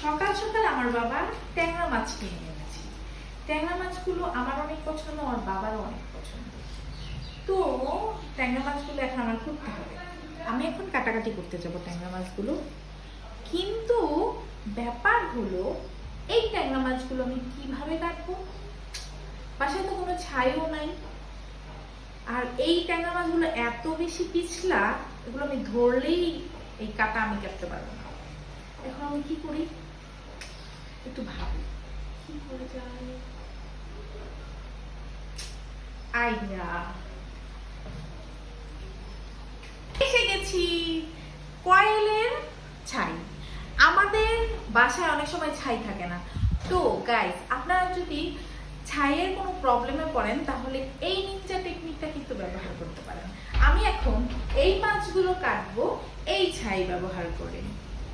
সকাল সকাল আমার বাবা ট্যাংরা মাছ কিনে এনেছে। ট্যাংরা মাছগুলো আমার অনেক পছন্দ, আমার বাবারও অনেক পছন্দ। তো ট্যাংরা মাছগুলো এখন আমার করতে হবে। আমি এখন কাটাকাটি করতে যাব ট্যাংরা মাছগুলো। কিন্তু ব্যাপার হলো, এই ট্যাংরা মাছগুলো আমি কিভাবে কাটবো? বাসায় তো কোনো ছাইও নাই। আর এই ট্যাংরা মাছগুলো এত বেশি পিছলা, এগুলো আমি ধরলেই এই কাটা আমি কাটতে পারবো না। এখন আমি কি করি একটু ভাবি, কি করে যাই। আইডিয়া এসে গেছি, কয়েলের ছাই। আমাদের বাসায় অনেক সময় ছাই থাকে না। তো গাইস, আপনারা যদি ছাইয়ের কোনো প্রবলেমে পড়েন তাহলে এই নিনজা টেকনিকটা কিন্তু ব্যবহার করতে পারেন। আমি এখন এই মাছগুলো কাটবো এই ছাই ব্যবহার করে।